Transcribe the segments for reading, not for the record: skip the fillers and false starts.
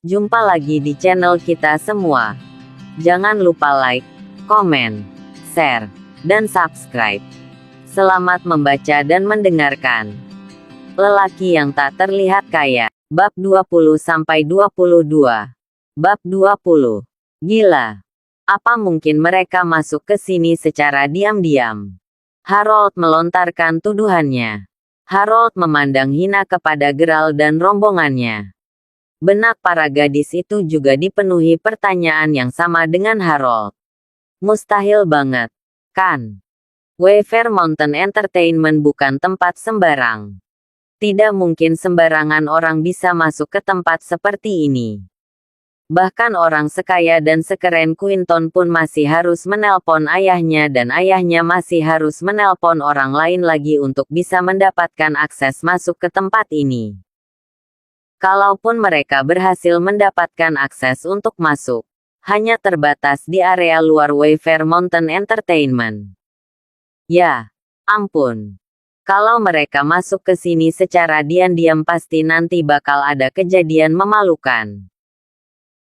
Jumpa lagi di channel kita semua. Jangan lupa like, komen, share, dan subscribe. Selamat membaca dan mendengarkan. Lelaki yang tak terlihat kaya. Bab 20-22. Bab 20. Gila. Apa mungkin mereka masuk ke sini secara diam-diam? Harold melontarkan tuduhannya. Harold memandang hina kepada Geralt dan rombongannya. Benak para gadis itu juga dipenuhi pertanyaan yang sama dengan Harold. Mustahil banget, kan? Wyvern Mountain Entertainment bukan tempat sembarang. Tidak mungkin sembarangan orang bisa masuk ke tempat seperti ini. Bahkan orang sekaya dan sekeren Quinton pun masih harus menelpon ayahnya dan ayahnya masih harus menelpon orang lain lagi untuk bisa mendapatkan akses masuk ke tempat ini. Kalaupun mereka berhasil mendapatkan akses untuk masuk, hanya terbatas di area luar Wyvern Mountain Entertainment. Ya, ampun. Kalau mereka masuk ke sini secara diam-diam pasti nanti bakal ada kejadian memalukan.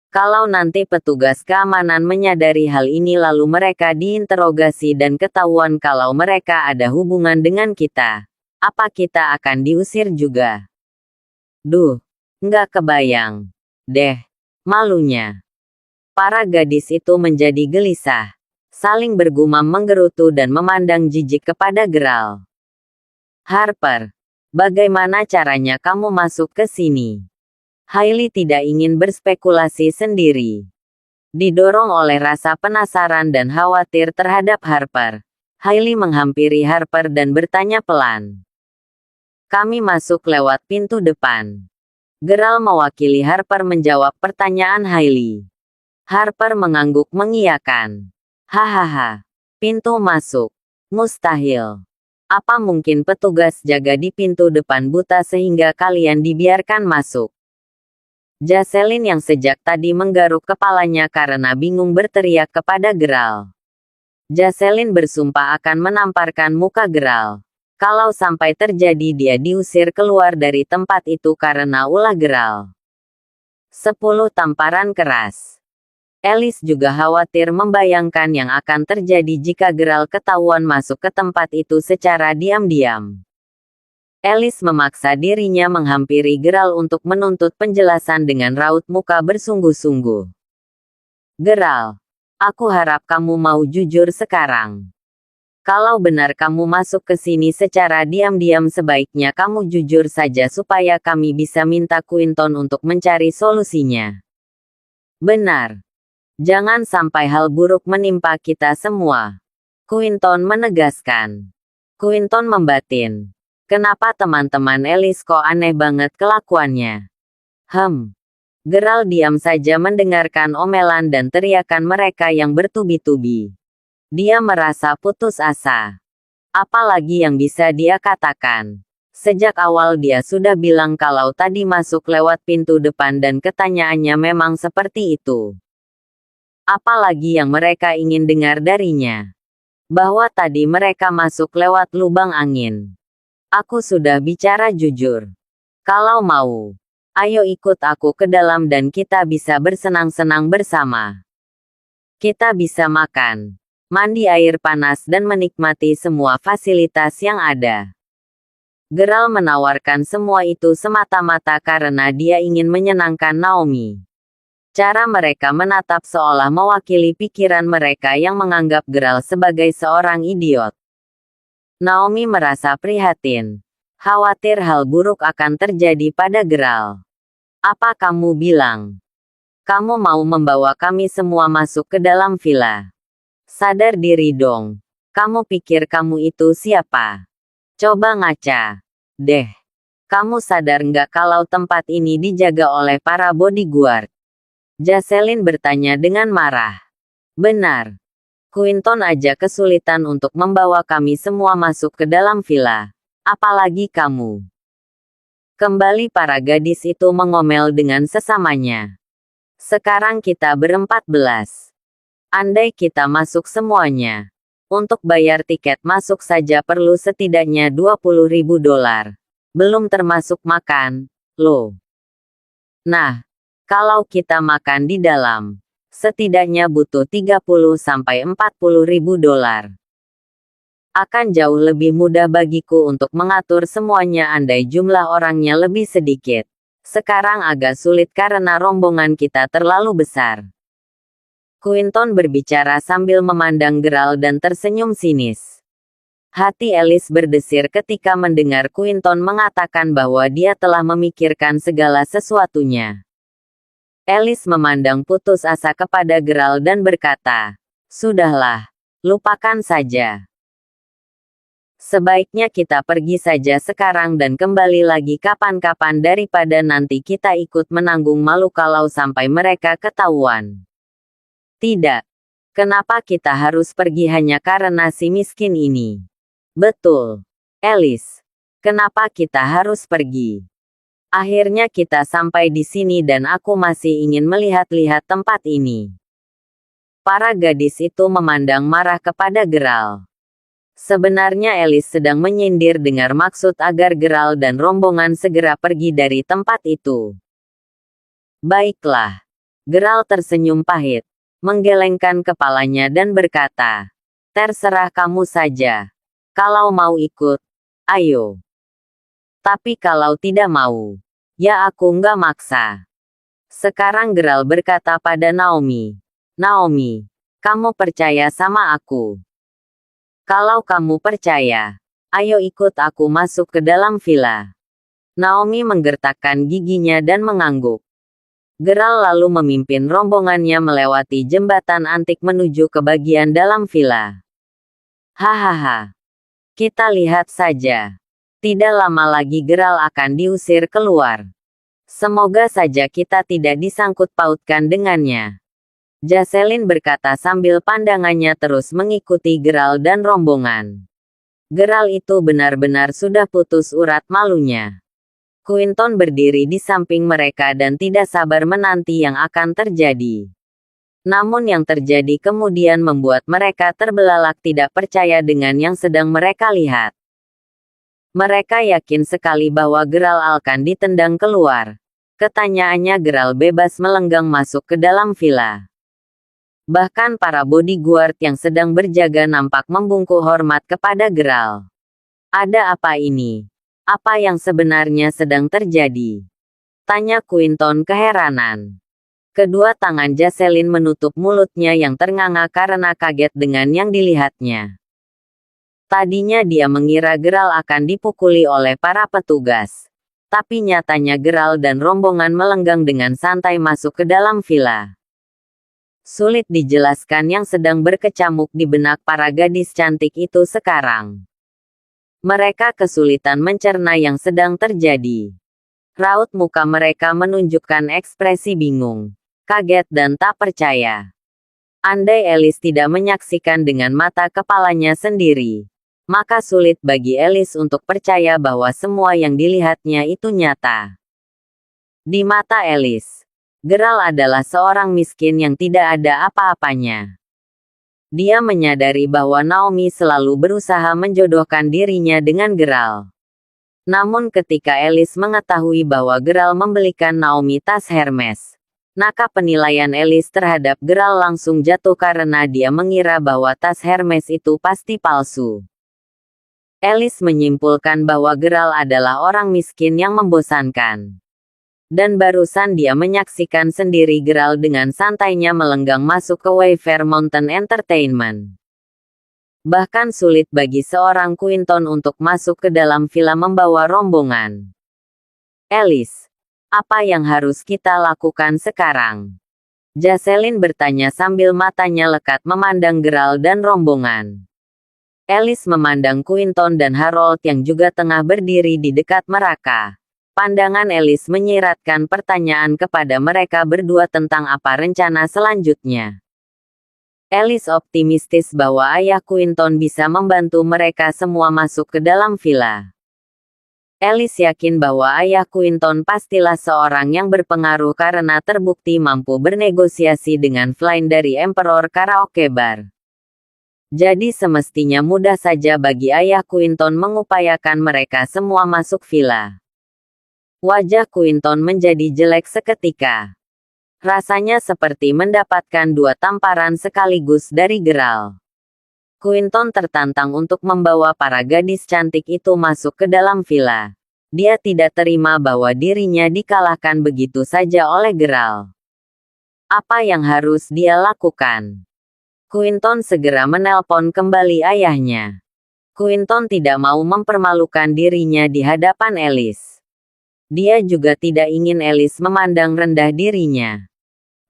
Kalau nanti petugas keamanan menyadari hal ini lalu mereka diinterogasi dan ketahuan kalau mereka ada hubungan dengan kita, apa kita akan diusir juga? Duh, nggak kebayang deh, malunya. Para gadis itu menjadi gelisah, saling bergumam menggerutu dan memandang jijik kepada Geralt. Harper, bagaimana caranya kamu masuk ke sini? Hailey tidak ingin berspekulasi sendiri. Didorong oleh rasa penasaran dan khawatir terhadap Harper, Hailey menghampiri Harper dan bertanya pelan. Kami masuk lewat pintu depan. Geralt mewakili Harper menjawab pertanyaan Hailey. Harper mengangguk mengiyakan. Hahaha, pintu masuk. Mustahil. Apa mungkin petugas jaga di pintu depan buta sehingga kalian dibiarkan masuk? Jocelyn yang sejak tadi menggaruk kepalanya karena bingung berteriak kepada Geralt. Jocelyn bersumpah akan menamparkan muka Geralt. Kalau sampai terjadi dia diusir keluar dari tempat itu karena ulah Geralt. 10 tamparan keras. Alice juga khawatir membayangkan yang akan terjadi jika Geralt ketahuan masuk ke tempat itu secara diam-diam. Alice memaksa dirinya menghampiri Geralt untuk menuntut penjelasan dengan raut muka bersungguh-sungguh. Geralt, aku harap kamu mau jujur sekarang. Kalau benar kamu masuk ke sini secara diam-diam sebaiknya kamu jujur saja supaya kami bisa minta Quinton untuk mencari solusinya. Benar. Jangan sampai hal buruk menimpa kita semua. Quinton menegaskan. Quinton membatin. Kenapa teman-teman Alice kok aneh banget kelakuannya? Geralt diam saja mendengarkan omelan dan teriakan mereka yang bertubi-tubi. Dia merasa putus asa. Apalagi yang bisa dia katakan? Sejak awal dia sudah bilang kalau tadi masuk lewat pintu depan dan ketanyaannya memang seperti itu. Apalagi yang mereka ingin dengar darinya? Bahwa tadi mereka masuk lewat lubang angin. Aku sudah bicara jujur. Kalau mau, ayo ikut aku ke dalam dan kita bisa bersenang-senang bersama. Kita bisa makan, mandi air panas dan menikmati semua fasilitas yang ada. Geralt menawarkan semua itu semata-mata karena dia ingin menyenangkan Naomi. Cara mereka menatap seolah mewakili pikiran mereka yang menganggap Geralt sebagai seorang idiot. Naomi merasa prihatin. Khawatir hal buruk akan terjadi pada Geralt. Apa kamu bilang? Kamu mau membawa kami semua masuk ke dalam villa? Sadar diri dong. Kamu pikir kamu itu siapa? Coba ngaca. Deh. Kamu sadar nggak kalau tempat ini dijaga oleh para bodyguard? Jocelyn bertanya dengan marah. Benar. Quinton aja kesulitan untuk membawa kami semua masuk ke dalam villa. Apalagi kamu. Kembali para gadis itu mengomel dengan sesamanya. Sekarang kita ber-14. Andai kita masuk semuanya. Untuk bayar tiket masuk saja perlu setidaknya $20.000. Belum termasuk makan, loh. Nah, Kalau kita makan di dalam, setidaknya butuh 30–40 ribu dolar. Akan jauh lebih mudah bagiku untuk mengatur semuanya andai jumlah orangnya lebih sedikit. Sekarang agak sulit karena rombongan kita terlalu besar. Quinton berbicara sambil memandang Geralt dan tersenyum sinis. Hati Alice berdesir ketika mendengar Quinton mengatakan bahwa dia telah memikirkan segala sesuatunya. Alice memandang putus asa kepada Geralt dan berkata, "Sudahlah, lupakan saja. Sebaiknya kita pergi saja sekarang dan kembali lagi kapan-kapan daripada nanti kita ikut menanggung malu kalau sampai mereka ketahuan." "Tidak. Kenapa kita harus pergi hanya karena si miskin ini?" "Betul, Alice. Kenapa kita harus pergi? Akhirnya kita sampai di sini dan aku masih ingin melihat-lihat tempat ini." Para gadis itu memandang marah kepada Geralt. Sebenarnya Alice sedang menyindir dengar maksud agar Geralt dan rombongan segera pergi dari tempat itu. "Baiklah." Geralt tersenyum pahit, menggelengkan kepalanya dan berkata, "Terserah kamu saja. Kalau mau ikut, ayo. Tapi kalau tidak mau, ya aku nggak maksa." Sekarang Geralt berkata pada Naomi, "Naomi, kamu percaya sama aku? Kalau kamu percaya, ayo ikut aku masuk ke dalam villa." Naomi menggertakkan giginya dan mengangguk. Geralt lalu memimpin rombongannya melewati jembatan antik menuju ke bagian dalam villa. "Hahaha. Kita lihat saja. Tidak lama lagi Geralt akan diusir keluar. Semoga saja kita tidak disangkut pautkan dengannya." Jocelyn berkata sambil pandangannya terus mengikuti Geralt dan rombongan. Geralt itu benar-benar sudah putus urat malunya. Quinton berdiri di samping mereka dan tidak sabar menanti yang akan terjadi. Namun yang terjadi kemudian membuat mereka terbelalak tidak percaya dengan yang sedang mereka lihat. Mereka yakin sekali bahwa Geralt akan ditendang keluar. Ketanyaannya Geralt bebas melenggang masuk ke dalam villa. Bahkan para bodyguard yang sedang berjaga nampak membungkuk hormat kepada Geralt. "Ada apa ini? Apa yang sebenarnya sedang terjadi?" tanya Quinton keheranan. Kedua tangan Jocelyn menutup mulutnya yang ternganga karena kaget dengan yang dilihatnya. Tadinya dia mengira Geralt akan dipukuli oleh para petugas. Tapi nyatanya Geralt dan rombongan melenggang dengan santai masuk ke dalam villa. Sulit dijelaskan yang sedang berkecamuk di benak para gadis cantik itu sekarang. Mereka kesulitan mencerna yang sedang terjadi. Raut muka mereka menunjukkan ekspresi bingung, kaget dan tak percaya. Andai Alice tidak menyaksikan dengan mata kepalanya sendiri, maka sulit bagi Alice untuk percaya bahwa semua yang dilihatnya itu nyata. Di mata Alice, Geralt adalah seorang miskin yang tidak ada apa-apanya. Dia menyadari bahwa Naomi selalu berusaha menjodohkan dirinya dengan Geralt. Namun ketika Alice mengetahui bahwa Geralt membelikan Naomi tas Hermes, maka penilaian Alice terhadap Geralt langsung jatuh karena dia mengira bahwa tas Hermes itu pasti palsu. Alice menyimpulkan bahwa Geralt adalah orang miskin yang membosankan. Dan barusan dia menyaksikan sendiri Geralt dengan santainya melenggang masuk ke Wayfair Mountain Entertainment. Bahkan sulit bagi seorang Quinton untuk masuk ke dalam villa membawa rombongan. "Alice, apa yang harus kita lakukan sekarang?" Jocelyn bertanya sambil matanya lekat memandang Geralt dan rombongan. Alice memandang Quinton dan Harold yang juga tengah berdiri di dekat mereka. Pandangan Alice menyiratkan pertanyaan kepada mereka berdua tentang apa rencana selanjutnya. Alice optimistis bahwa ayah Quinton bisa membantu mereka semua masuk ke dalam villa. Alice yakin bahwa ayah Quinton pastilah seorang yang berpengaruh karena terbukti mampu bernegosiasi dengan Flynn dari Emperor Karaoke Bar. Jadi semestinya mudah saja bagi ayah Quinton mengupayakan mereka semua masuk villa. Wajah Quinton menjadi jelek seketika. Rasanya seperti mendapatkan dua tamparan sekaligus dari Geralt. Quinton tertantang untuk membawa para gadis cantik itu masuk ke dalam villa. Dia tidak terima bahwa dirinya dikalahkan begitu saja oleh Geralt. Apa yang harus dia lakukan? Quinton segera menelpon kembali ayahnya. Quinton tidak mau mempermalukan dirinya di hadapan Alice. Dia juga tidak ingin Alice memandang rendah dirinya.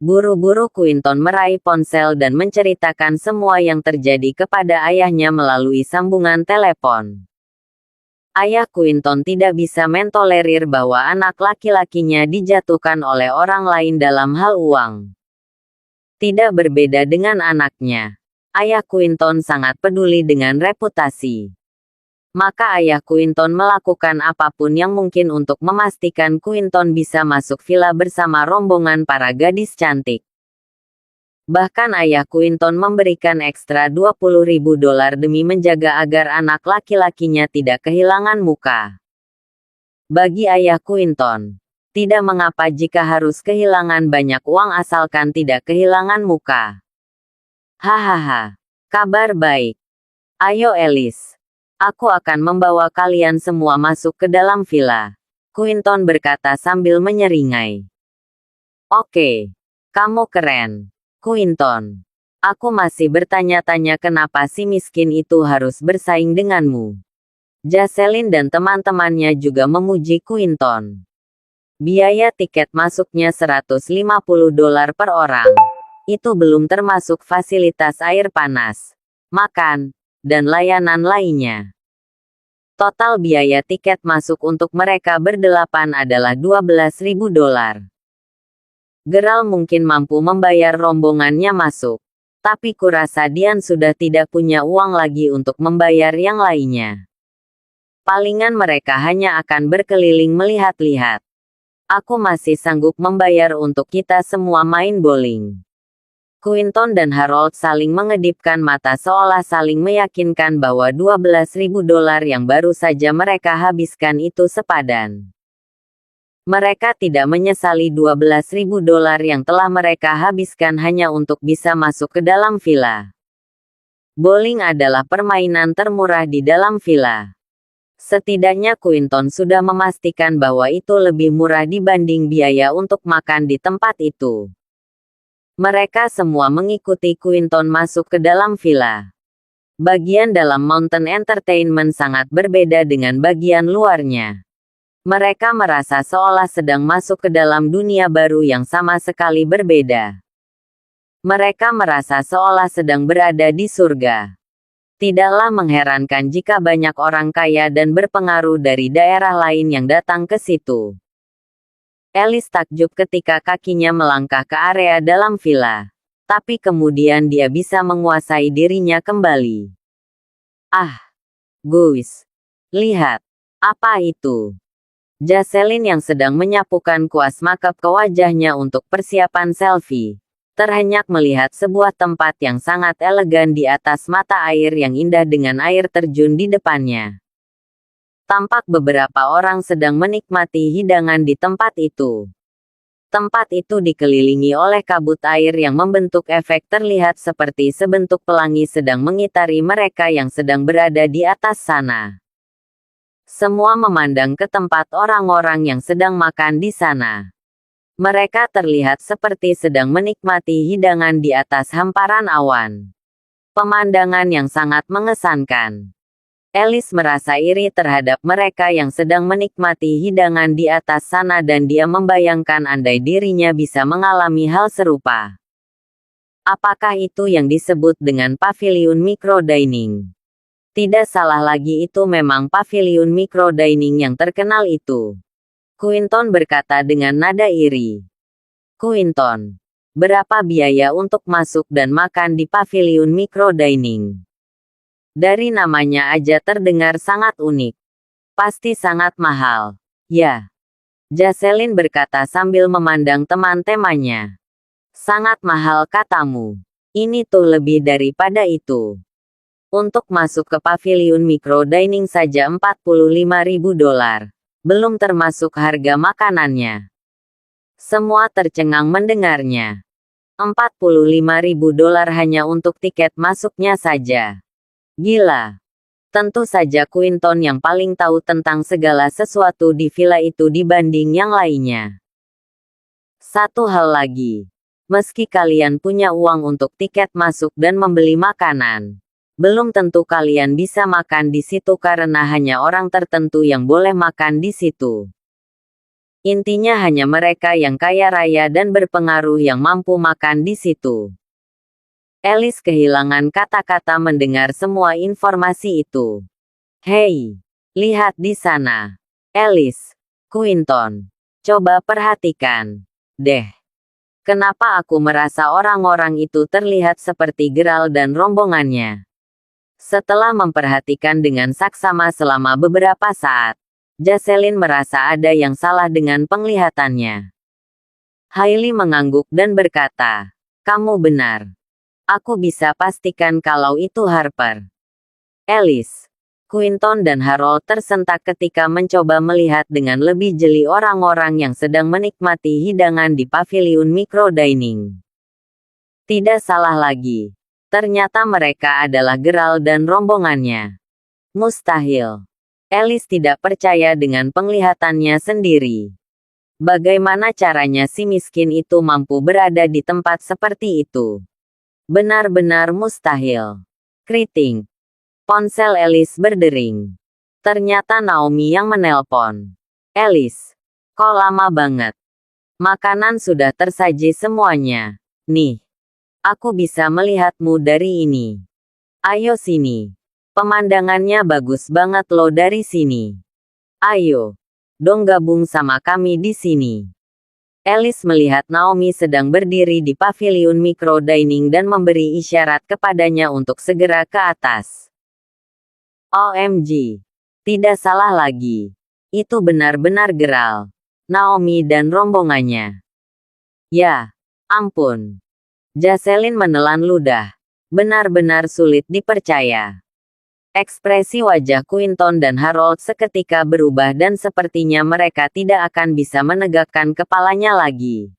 Buru-buru Quinton meraih ponsel dan menceritakan semua yang terjadi kepada ayahnya melalui sambungan telepon. Ayah Quinton tidak bisa mentolerir bahwa anak laki-lakinya dijatuhkan oleh orang lain dalam hal uang. Tidak berbeda dengan anaknya. Ayah Quinton sangat peduli dengan reputasi. Maka ayah Quinton melakukan apapun yang mungkin untuk memastikan Quinton bisa masuk villa bersama rombongan para gadis cantik. Bahkan ayah Quinton memberikan ekstra $20.000 demi menjaga agar anak laki-lakinya tidak kehilangan muka. Bagi ayah Quinton, tidak mengapa jika harus kehilangan banyak uang asalkan tidak kehilangan muka. Hahaha, kabar baik. Ayo Alice. Aku akan membawa kalian semua masuk ke dalam villa. Quinton berkata sambil menyeringai. Oke, kamu keren, Quinton. Aku masih bertanya-tanya kenapa si miskin itu harus bersaing denganmu. Jocelyn dan teman-temannya juga memuji Quinton. Biaya tiket masuknya $150 per orang. Itu belum termasuk fasilitas air panas, makan, dan layanan lainnya. Total biaya tiket masuk untuk mereka berdelapan adalah $12.000. Geralt mungkin mampu membayar rombongannya masuk, tapi kurasa Dian sudah tidak punya uang lagi untuk membayar yang lainnya. Palingan mereka hanya akan berkeliling melihat-lihat. Aku masih sanggup membayar untuk kita semua main bowling. Quinton dan Harold saling mengedipkan mata seolah saling meyakinkan bahwa $12.000 yang baru saja mereka habiskan itu sepadan. Mereka tidak menyesali $12.000 yang telah mereka habiskan hanya untuk bisa masuk ke dalam villa. Bowling adalah permainan termurah di dalam villa. Setidaknya Quinton sudah memastikan bahwa itu lebih murah dibanding biaya untuk makan di tempat itu. Mereka semua mengikuti Quinton masuk ke dalam villa. Bagian dalam Mountain Entertainment sangat berbeda dengan bagian luarnya. Mereka merasa seolah sedang masuk ke dalam dunia baru yang sama sekali berbeda. Mereka merasa seolah sedang berada di surga. Tidaklah mengherankan jika banyak orang kaya dan berpengaruh dari daerah lain yang datang ke situ. Alice takjub ketika kakinya melangkah ke area dalam villa. Tapi kemudian dia bisa menguasai dirinya kembali. Ah, guys. Lihat. Apa itu? Jocelyn yang sedang menyapukan kuas makeup ke wajahnya untuk persiapan selfie. Terhenyak melihat sebuah tempat yang sangat elegan di atas mata air yang indah dengan air terjun di depannya. Tampak beberapa orang sedang menikmati hidangan di tempat itu. Tempat itu dikelilingi oleh kabut air yang membentuk efek terlihat seperti sebentuk pelangi sedang mengitari mereka yang sedang berada di atas sana. Semua memandang ke tempat orang-orang yang sedang makan di sana. Mereka terlihat seperti sedang menikmati hidangan di atas hamparan awan. Pemandangan yang sangat mengesankan. Alice merasa iri terhadap mereka yang sedang menikmati hidangan di atas sana dan dia membayangkan andai dirinya bisa mengalami hal serupa. Apakah itu yang disebut dengan pavilion micro-dining? Tidak salah lagi, itu memang pavilion micro-dining yang terkenal itu. Quinton berkata dengan nada iri. Quinton, berapa biaya untuk masuk dan makan di pavilion micro-dining? Dari namanya aja terdengar sangat unik. Pasti sangat mahal. Ya. Jocelyn berkata sambil memandang teman-temannya. Sangat mahal katamu. Ini tuh lebih daripada itu. Untuk masuk ke pavilion micro dining saja $45.000. Belum termasuk harga makanannya. Semua tercengang mendengarnya. $45.000 hanya untuk tiket masuknya saja. Gila. Tentu saja Quinton yang paling tahu tentang segala sesuatu di villa itu dibanding yang lainnya. Satu hal lagi. Meski kalian punya uang untuk tiket masuk dan membeli makanan, belum tentu kalian bisa makan di situ karena hanya orang tertentu yang boleh makan di situ. Intinya hanya mereka yang kaya raya dan berpengaruh yang mampu makan di situ. Alice kehilangan kata-kata mendengar semua informasi itu. Hei, lihat di sana. Alice, Quinton, coba perhatikan deh. Kenapa aku merasa orang-orang itu terlihat seperti Geralt dan rombongannya? Setelah memperhatikan dengan saksama selama beberapa saat, Jocelyn merasa ada yang salah dengan penglihatannya. Hailey mengangguk dan berkata, "Kamu benar. Aku bisa pastikan kalau itu Harper." Alice, Quinton dan Harold tersentak ketika mencoba melihat dengan lebih jeli orang-orang yang sedang menikmati hidangan di paviliun micro dining. Tidak salah lagi. Ternyata mereka adalah Geralt dan rombongannya. Mustahil. Alice tidak percaya dengan penglihatannya sendiri. Bagaimana caranya si miskin itu mampu berada di tempat seperti itu? Benar-benar mustahil. Kriting. Ponsel Alice berdering. Ternyata Naomi yang menelpon. Alice, kok lama banget? Makanan sudah tersaji semuanya. Nih, aku bisa melihatmu dari ini. Ayo sini. Pemandangannya bagus banget loh dari sini. Ayo, dong gabung sama kami di sini. Alice melihat Naomi sedang berdiri di paviliun micro dining dan memberi isyarat kepadanya untuk segera ke atas. OMG. Tidak salah lagi. Itu benar-benar Geralt, Naomi dan rombongannya. Ya, ampun. Jocelyn menelan ludah. Benar-benar sulit dipercaya. Ekspresi wajah Quinton dan Harold seketika berubah dan sepertinya mereka tidak akan bisa menegakkan kepalanya lagi.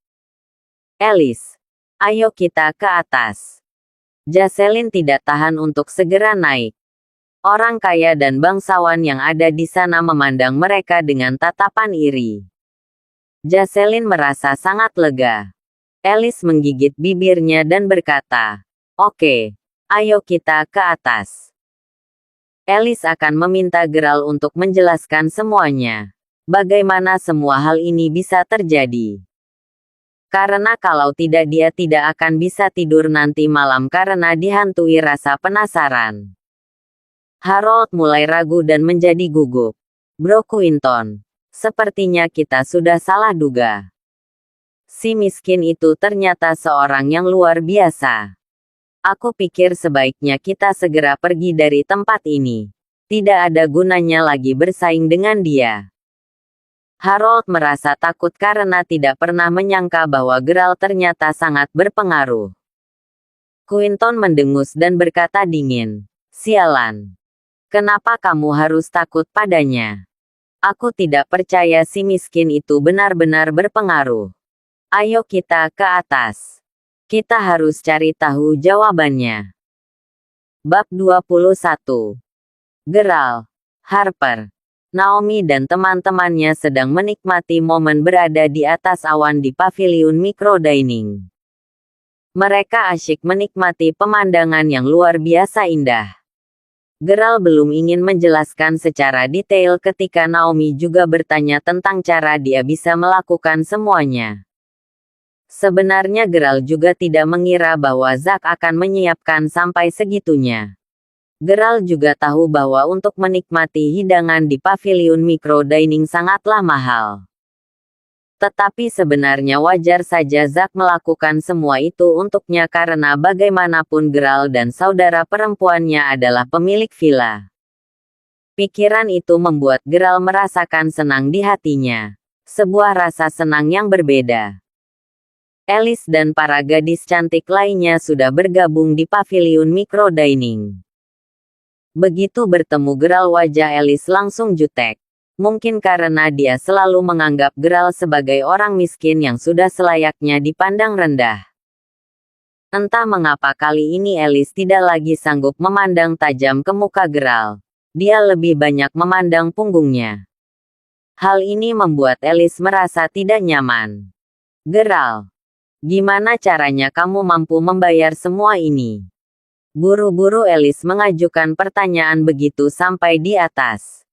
Alice, ayo kita ke atas. Jocelyn tidak tahan untuk segera naik. Orang kaya dan bangsawan yang ada di sana memandang mereka dengan tatapan iri. Jocelyn merasa sangat lega. Alice menggigit bibirnya dan berkata, "Oke, ayo kita ke atas." Alice akan meminta Geralt untuk menjelaskan semuanya. Bagaimana semua hal ini bisa terjadi? Karena kalau tidak dia tidak akan bisa tidur nanti malam karena dihantui rasa penasaran. Harold mulai ragu dan menjadi gugup. Bro Quinton, sepertinya kita sudah salah duga. Si miskin itu ternyata seorang yang luar biasa. Aku pikir sebaiknya kita segera pergi dari tempat ini. Tidak ada gunanya lagi bersaing dengan dia. Harold merasa takut karena tidak pernah menyangka bahwa Geralt ternyata sangat berpengaruh. Quinton mendengus dan berkata dingin, "Sialan. Kenapa kamu harus takut padanya? Aku tidak percaya si miskin itu benar-benar berpengaruh. Ayo kita ke atas. Kita harus cari tahu jawabannya." Bab 21. Geralt, Harper, Naomi dan teman-temannya sedang menikmati momen berada di atas awan di paviliun micro dining. Mereka asyik menikmati pemandangan yang luar biasa indah. Geralt belum ingin menjelaskan secara detail ketika Naomi juga bertanya tentang cara dia bisa melakukan semuanya. Sebenarnya Geralt juga tidak mengira bahwa Zack akan menyiapkan sampai segitunya. Geralt juga tahu bahwa untuk menikmati hidangan di paviliun micro dining sangatlah mahal. Tetapi sebenarnya wajar saja Zack melakukan semua itu untuknya karena bagaimanapun Geralt dan saudara perempuannya adalah pemilik villa. Pikiran itu membuat Geralt merasakan senang di hatinya. Sebuah rasa senang yang berbeda. Alice dan para gadis cantik lainnya sudah bergabung di paviliun micro dining. Begitu bertemu Geralt wajah Alice langsung jutek. Mungkin karena dia selalu menganggap Geralt sebagai orang miskin yang sudah selayaknya dipandang rendah. Entah mengapa kali ini Alice tidak lagi sanggup memandang tajam ke muka Geralt. Dia lebih banyak memandang punggungnya. Hal ini membuat Alice merasa tidak nyaman. Geralt, gimana caranya kamu mampu membayar semua ini? Buru-buru Alice mengajukan pertanyaan begitu sampai di atas.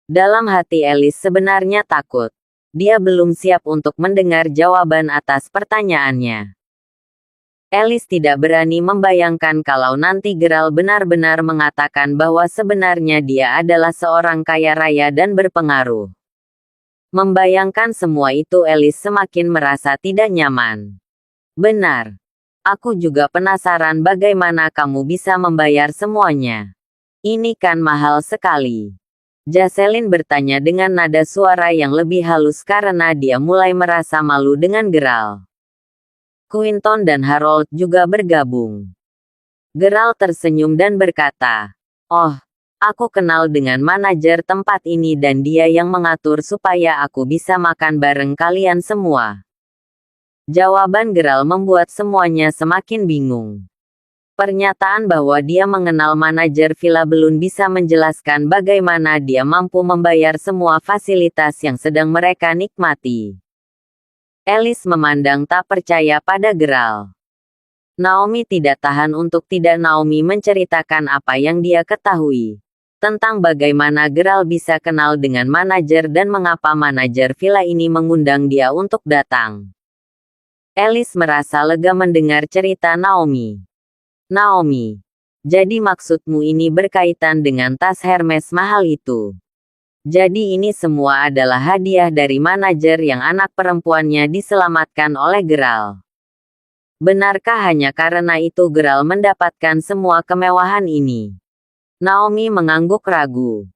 Dalam hati Alice sebenarnya takut. Dia belum siap untuk mendengar jawaban atas pertanyaannya. Alice tidak berani membayangkan kalau nanti Geralt benar-benar mengatakan bahwa sebenarnya dia adalah seorang kaya raya dan berpengaruh. Membayangkan semua itu Alice semakin merasa tidak nyaman. Benar. Aku juga penasaran bagaimana kamu bisa membayar semuanya. Ini kan mahal sekali. Jocelyn bertanya dengan nada suara yang lebih halus karena dia mulai merasa malu dengan Geralt. Quinton dan Harold juga bergabung. Geralt tersenyum dan berkata, "Oh, aku kenal dengan manajer tempat ini dan dia yang mengatur supaya aku bisa makan bareng kalian semua." Jawaban Geralt membuat semuanya semakin bingung. Pernyataan bahwa dia mengenal manajer Villa belum bisa menjelaskan bagaimana dia mampu membayar semua fasilitas yang sedang mereka nikmati. Alice memandang tak percaya pada Geralt. Naomi tidak tahan untuk tidak Naomi menceritakan apa yang dia ketahui. Tentang bagaimana Geralt bisa kenal dengan manajer dan mengapa manajer Villa ini mengundang dia untuk datang. Alice merasa lega mendengar cerita Naomi. Naomi, jadi maksudmu ini berkaitan dengan tas Hermes mahal itu? Jadi ini semua adalah hadiah dari manajer yang anak perempuannya diselamatkan oleh Geralt. Benarkah hanya karena itu Geralt mendapatkan semua kemewahan ini? Naomi mengangguk ragu.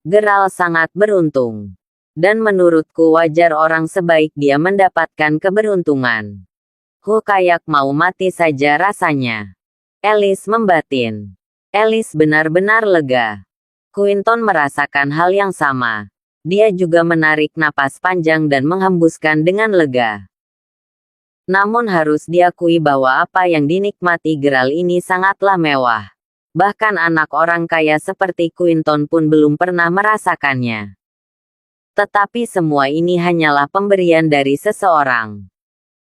Geralt sangat beruntung. Dan menurutku wajar orang sebaik dia mendapatkan keberuntungan. Kayak mau mati saja rasanya. Alice membatin. Alice benar-benar lega. Quinton merasakan hal yang sama. Dia juga menarik napas panjang dan menghembuskan dengan lega. Namun harus diakui bahwa apa yang dinikmati Geralt ini sangatlah mewah. Bahkan anak orang kaya seperti Quinton pun belum pernah merasakannya. Tetapi semua ini hanyalah pemberian dari seseorang.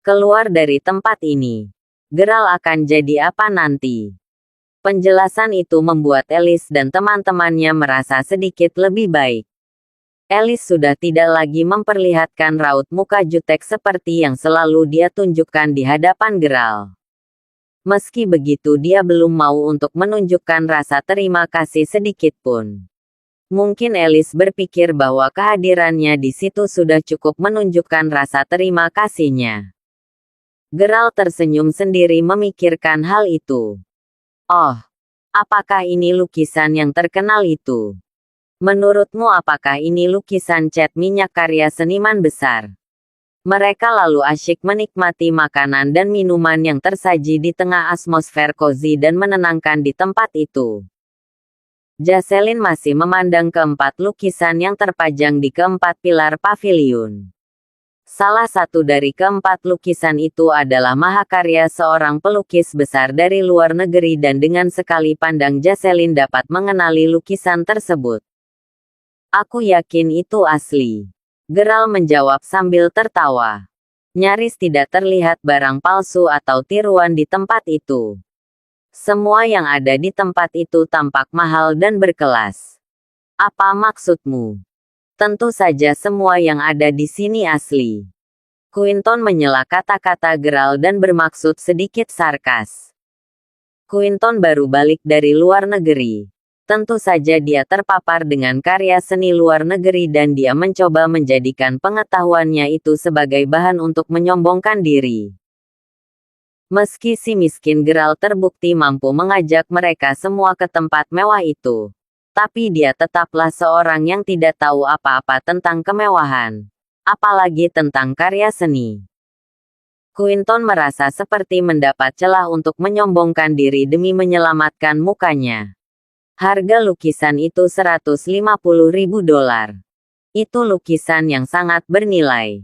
Keluar dari tempat ini. Geralt akan jadi apa nanti? Penjelasan itu membuat Alice dan teman-temannya merasa sedikit lebih baik. Alice sudah tidak lagi memperlihatkan raut muka jutek seperti yang selalu dia tunjukkan di hadapan Geralt. Meski begitu dia belum mau untuk menunjukkan rasa terima kasih sedikit pun. Mungkin Alice berpikir bahwa kehadirannya di situ sudah cukup menunjukkan rasa terima kasihnya. Geralt tersenyum sendiri memikirkan hal itu. Oh, apakah ini lukisan yang terkenal itu? Menurutmu apakah ini lukisan cat minyak karya seniman besar? Mereka lalu asyik menikmati makanan dan minuman yang tersaji di tengah atmosfer cozy dan menenangkan di tempat itu. Jocelyn masih memandang keempat lukisan yang terpajang di keempat pilar paviliun. Salah satu dari keempat lukisan itu adalah mahakarya seorang pelukis besar dari luar negeri dan dengan sekali pandang Jocelyn dapat mengenali lukisan tersebut. Aku yakin itu asli. Geralt menjawab sambil tertawa. Nyaris tidak terlihat barang palsu atau tiruan di tempat itu. Semua yang ada di tempat itu tampak mahal dan berkelas. Apa maksudmu? Tentu saja semua yang ada di sini asli. Quinton menyela kata-kata Geralt dan bermaksud sedikit sarkas. Quinton baru balik dari luar negeri. Tentu saja dia terpapar dengan karya seni luar negeri dan dia mencoba menjadikan pengetahuannya itu sebagai bahan untuk menyombongkan diri. Meski si miskin Geralt terbukti mampu mengajak mereka semua ke tempat mewah itu. Tapi dia tetaplah seorang yang tidak tahu apa-apa tentang kemewahan. Apalagi tentang karya seni. Quinton merasa seperti mendapat celah untuk menyombongkan diri demi menyelamatkan mukanya. Harga lukisan itu $150.000. Itu lukisan yang sangat bernilai.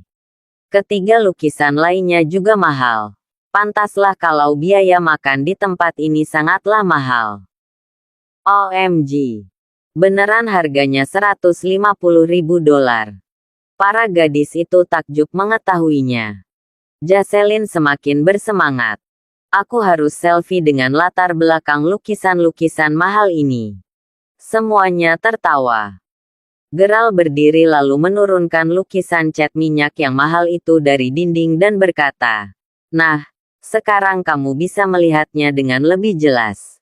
Ketiga lukisan lainnya juga mahal. Pantaslah kalau biaya makan di tempat ini sangatlah mahal. OMG. Beneran harganya $150.000. Para gadis itu takjub mengetahuinya. Jocelyn semakin bersemangat. Aku harus selfie dengan latar belakang lukisan-lukisan mahal ini. Semuanya tertawa. Gerald berdiri lalu menurunkan lukisan cat minyak yang mahal itu dari dinding dan berkata, "Nah, sekarang kamu bisa melihatnya dengan lebih jelas."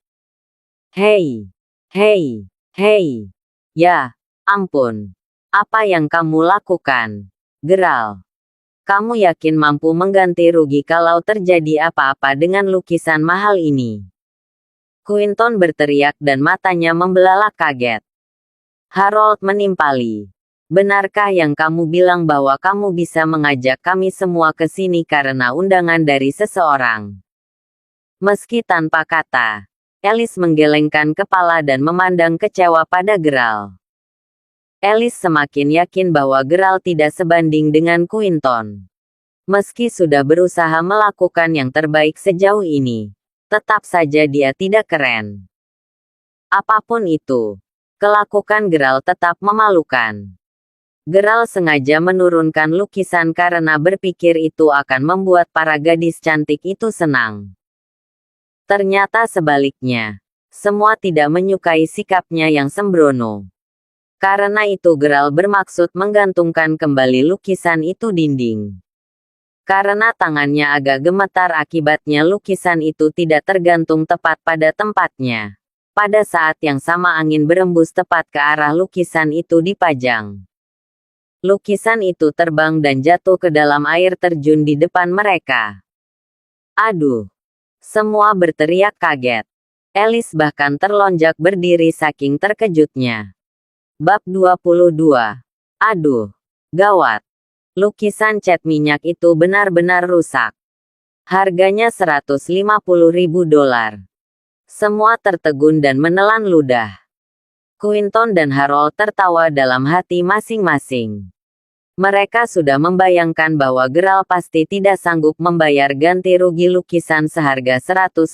Hei, hei, hei. Ya, ampun. Apa yang kamu lakukan, Gerald? Kamu yakin mampu mengganti rugi kalau terjadi apa-apa dengan lukisan mahal ini? Quinton berteriak dan matanya membelalak kaget. Harold menimpali. Benarkah yang kamu bilang bahwa kamu bisa mengajak kami semua ke sini karena undangan dari seseorang? Meski tanpa kata, Alice menggelengkan kepala dan memandang kecewa pada Gerald. Alice semakin yakin bahwa Gerald tidak sebanding dengan Quinton. Meski sudah berusaha melakukan yang terbaik sejauh ini, tetap saja dia tidak keren. Apapun itu, kelakukan Gerald tetap memalukan. Gerald sengaja menurunkan lukisan karena berpikir itu akan membuat para gadis cantik itu senang. Ternyata sebaliknya, semua tidak menyukai sikapnya yang sembrono. Karena itu Gerald bermaksud menggantungkan kembali lukisan itu dinding. Karena tangannya agak gemetar akibatnya lukisan itu tidak tergantung tepat pada tempatnya. Pada saat yang sama angin berembus tepat ke arah lukisan itu dipajang. Lukisan itu terbang dan jatuh ke dalam air terjun di depan mereka. Aduh! Semua berteriak kaget. Alice bahkan terlonjak berdiri saking terkejutnya. Bab 22. Aduh! Gawat! Lukisan cat minyak itu benar-benar rusak. Harganya $150.000. Semua tertegun dan menelan ludah. Quinton dan Harold tertawa dalam hati masing-masing. Mereka sudah membayangkan bahwa Gerald pasti tidak sanggup membayar ganti rugi lukisan seharga $150.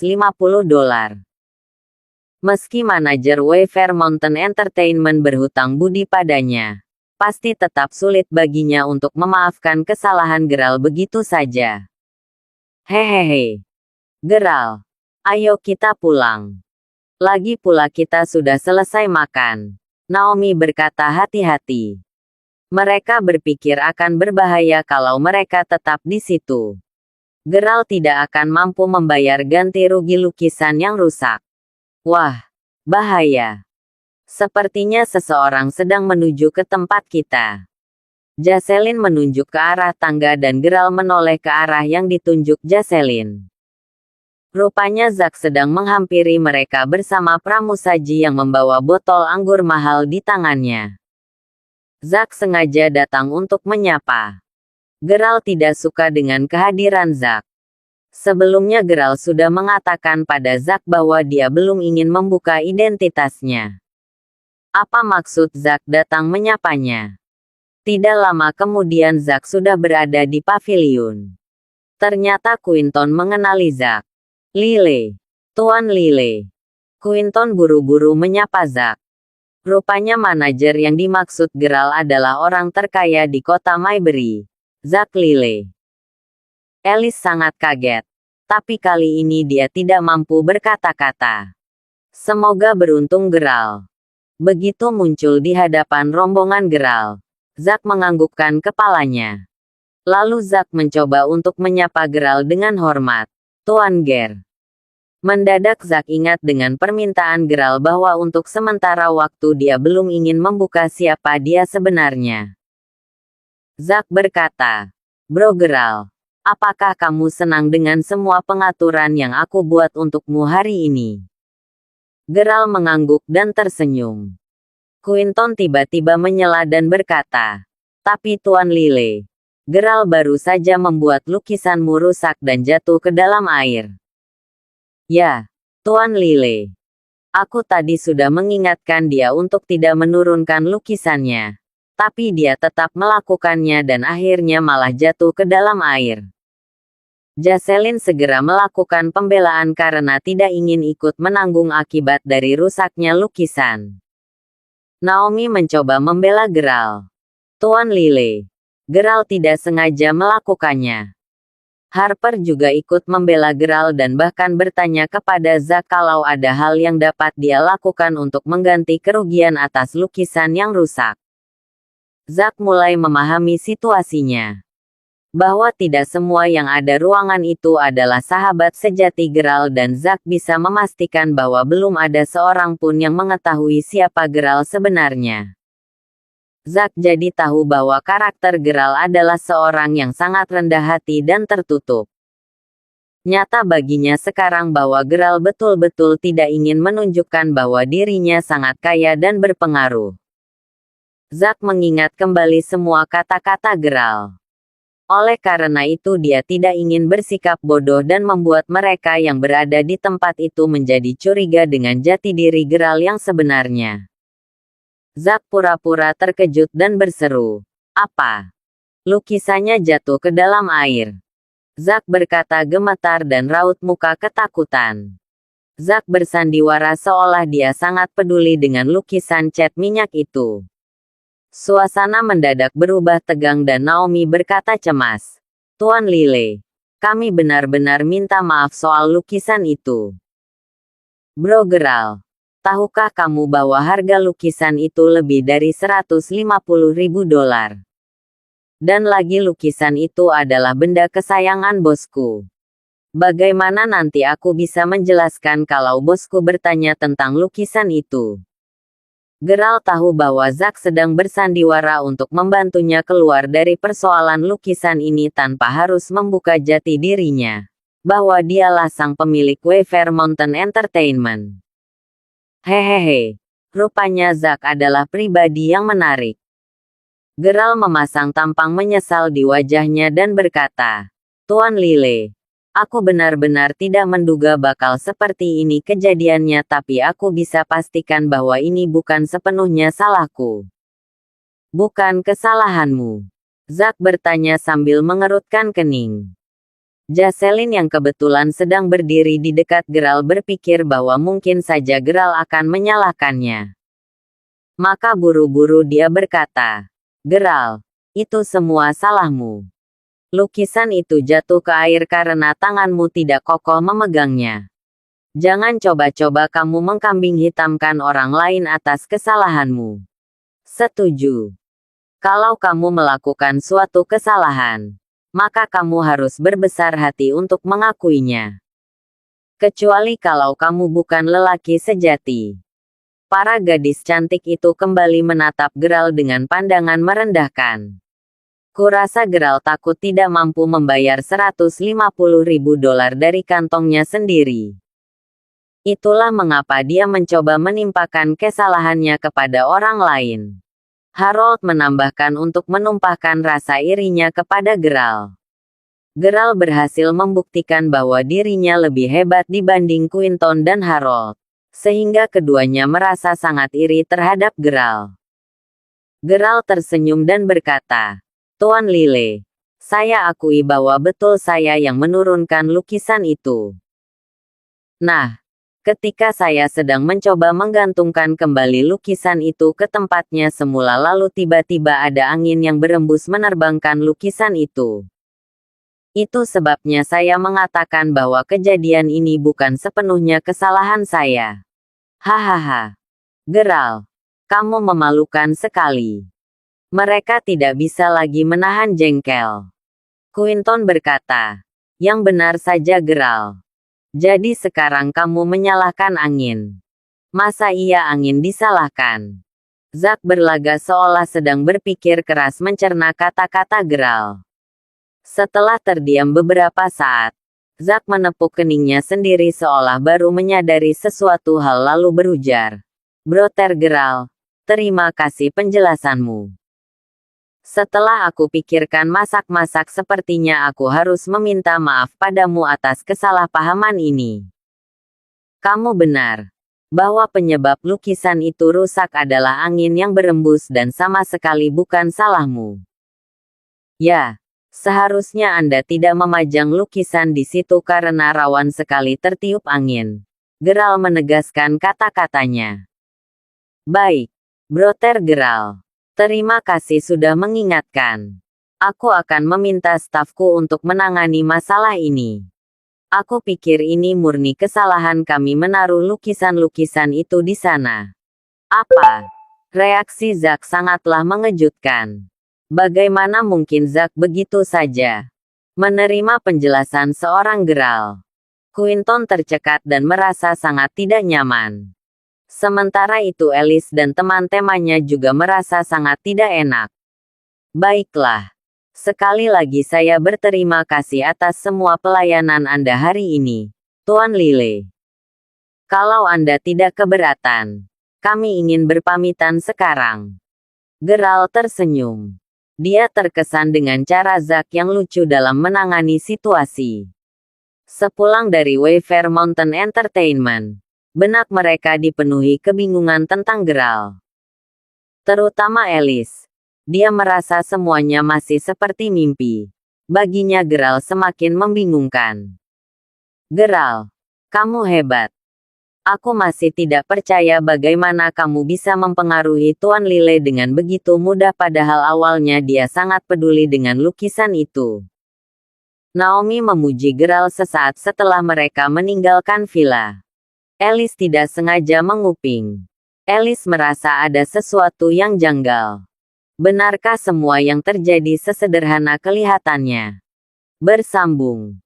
Meski manajer Wayfair Mountain Entertainment berhutang budi padanya, pasti tetap sulit baginya untuk memaafkan kesalahan Gerald begitu saja. Hehehe. Gerald. Ayo kita pulang. Lagi pula kita sudah selesai makan. Naomi berkata hati-hati. Mereka berpikir akan berbahaya kalau mereka tetap di situ. Gerald tidak akan mampu membayar ganti rugi lukisan yang rusak. Wah, bahaya. Sepertinya seseorang sedang menuju ke tempat kita. Jocelyn menunjuk ke arah tangga dan Gerald menoleh ke arah yang ditunjuk Jocelyn. Rupanya Zack sedang menghampiri mereka bersama pramusaji yang membawa botol anggur mahal di tangannya. Zack sengaja datang untuk menyapa. Gerald tidak suka dengan kehadiran Zack. Sebelumnya Gerald sudah mengatakan pada Zack bahwa dia belum ingin membuka identitasnya. Apa maksud Zack datang menyapanya? Tidak lama kemudian Zack sudah berada di paviliun. Ternyata Quinton mengenali Zack. Lile. Tuan Lile. Quinton buru-buru menyapa Zack. Rupanya manajer yang dimaksud Gerald adalah orang terkaya di kota Maybury, Zack Lile. Alice sangat kaget. Tapi kali ini dia tidak mampu berkata-kata. Semoga beruntung Gerald. Begitu muncul di hadapan rombongan Gerald, Zack menganggukkan kepalanya. Lalu Zack mencoba untuk menyapa Gerald dengan hormat. Tuan Ger. Mendadak Zack ingat dengan permintaan Gerald bahwa untuk sementara waktu dia belum ingin membuka siapa dia sebenarnya. Zack berkata, "Bro Gerald, apakah kamu senang dengan semua pengaturan yang aku buat untukmu hari ini?" Gerald mengangguk dan tersenyum. Quinton tiba-tiba menyela dan berkata, "Tapi Tuan Lile, Gerald baru saja membuat lukisanmu rusak dan jatuh ke dalam air." Ya, Tuan Lile. Aku tadi sudah mengingatkan dia untuk tidak menurunkan lukisannya. Tapi dia tetap melakukannya dan akhirnya malah jatuh ke dalam air. Jocelyn segera melakukan pembelaan karena tidak ingin ikut menanggung akibat dari rusaknya lukisan. Naomi mencoba membela Geralt. Tuan Lile, Geralt tidak sengaja melakukannya. Harper juga ikut membela Geralt dan bahkan bertanya kepada Zack kalau ada hal yang dapat dia lakukan untuk mengganti kerugian atas lukisan yang rusak. Zack mulai memahami situasinya. Bahwa tidak semua yang ada ruangan itu adalah sahabat sejati Geralt dan Zack bisa memastikan bahwa belum ada seorang pun yang mengetahui siapa Geralt sebenarnya. Zack jadi tahu bahwa karakter Geralt adalah seorang yang sangat rendah hati dan tertutup. Nyata baginya sekarang bahwa Geralt betul-betul tidak ingin menunjukkan bahwa dirinya sangat kaya dan berpengaruh. Zack mengingat kembali semua kata-kata Geralt. Oleh karena itu dia tidak ingin bersikap bodoh dan membuat mereka yang berada di tempat itu menjadi curiga dengan jati diri Geralt yang sebenarnya. Zack pura-pura terkejut dan berseru, "Apa?" Lukisannya jatuh ke dalam air. Zack berkata gemetar dan raut muka ketakutan. Zack bersandiwara seolah dia sangat peduli dengan lukisan cat minyak itu. Suasana mendadak berubah tegang dan Naomi berkata cemas, "Tuan Lile, kami benar-benar minta maaf soal lukisan itu." "Bro Geralt, tahukah kamu bahwa harga lukisan itu lebih dari $150.000? Dan lagi lukisan itu adalah benda kesayangan bosku. Bagaimana nanti aku bisa menjelaskan kalau bosku bertanya tentang lukisan itu?" Geralt tahu bahwa Zack sedang bersandiwara untuk membantunya keluar dari persoalan lukisan ini tanpa harus membuka jati dirinya. Bahwa dialah sang pemilik Weaver Mountain Entertainment. Hehehe, rupanya Zack adalah pribadi yang menarik. Geralt memasang tampang menyesal di wajahnya dan berkata, "Tuan Lile, aku benar-benar tidak menduga bakal seperti ini kejadiannya tapi aku bisa pastikan bahwa ini bukan sepenuhnya salahku." "Bukan kesalahanmu?" Zack bertanya sambil mengerutkan kening. Jocelyn yang kebetulan sedang berdiri di dekat Geralt berpikir bahwa mungkin saja Geralt akan menyalahkannya. Maka buru-buru dia berkata, "Geralt, itu semua salahmu. Lukisan itu jatuh ke air karena tanganmu tidak kokoh memegangnya. Jangan coba-coba kamu mengkambing hitamkan orang lain atas kesalahanmu." "Setuju. Kalau kamu melakukan suatu kesalahan, maka kamu harus berbesar hati untuk mengakuinya. Kecuali kalau kamu bukan lelaki sejati." Para gadis cantik itu kembali menatap Geralt dengan pandangan merendahkan. Kurasa Geralt takut tidak mampu membayar $150.000 dari kantongnya sendiri. Itulah mengapa dia mencoba menimpakan kesalahannya kepada orang lain. Harold menambahkan untuk menumpahkan rasa irinya kepada Geralt. Geralt berhasil membuktikan bahwa dirinya lebih hebat dibanding Quinton dan Harold, sehingga keduanya merasa sangat iri terhadap Geralt. Geralt tersenyum dan berkata, "Tuan Lile, saya akui bahwa betul saya yang menurunkan lukisan itu. Nah, ketika saya sedang mencoba menggantungkan kembali lukisan itu ke tempatnya semula lalu tiba-tiba ada angin yang berembus menerbangkan lukisan itu. Itu sebabnya saya mengatakan bahwa kejadian ini bukan sepenuhnya kesalahan saya." Hahaha. Geralt, kamu memalukan sekali. Mereka tidak bisa lagi menahan jengkel. Quinton berkata, "Yang benar saja Geralt. Jadi sekarang kamu menyalahkan angin. Masa iya angin disalahkan?" Zack berlaga seolah sedang berpikir keras mencerna kata-kata Geralt. Setelah terdiam beberapa saat, Zack menepuk keningnya sendiri seolah baru menyadari sesuatu hal lalu berujar, "Brother Geralt, terima kasih penjelasanmu. Setelah aku pikirkan masak-masak sepertinya aku harus meminta maaf padamu atas kesalahpahaman ini." "Kamu benar. bahwa penyebab lukisan itu rusak adalah angin yang berembus dan sama sekali bukan salahmu. Ya, seharusnya Anda tidak memajang lukisan di situ karena rawan sekali tertiup angin. Geralt menegaskan kata-katanya. Baik, Brother Geralt. Terima kasih sudah mengingatkan. Aku akan meminta stafku untuk menangani masalah ini. Aku pikir ini murni kesalahan kami menaruh lukisan-lukisan itu di sana. Apa? Reaksi Zack sangatlah mengejutkan. Bagaimana mungkin Zack begitu saja menerima penjelasan seorang Geralt? Quinton tercekat dan merasa sangat tidak nyaman. Sementara itu Alice dan teman-temannya juga merasa sangat tidak enak. Baiklah. Sekali lagi saya berterima kasih atas semua pelayanan Anda hari ini, Tuan Lile. Kalau Anda tidak keberatan, kami ingin berpamitan sekarang. Geralt tersenyum. Dia terkesan dengan cara Zack yang lucu dalam menangani situasi. Sepulang dari Wayfair Mountain Entertainment, benak mereka dipenuhi kebingungan tentang Geralt. Terutama Alice. Dia merasa semuanya masih seperti mimpi. Baginya Geralt semakin membingungkan. Geralt, kamu hebat. Aku masih tidak percaya bagaimana kamu bisa mempengaruhi Tuan Lile dengan begitu mudah padahal awalnya dia sangat peduli dengan lukisan itu. Naomi memuji Geralt sesaat setelah mereka meninggalkan villa. Alice tidak sengaja menguping. Alice merasa ada sesuatu yang janggal. Benarkah semua yang terjadi sesederhana kelihatannya? Bersambung.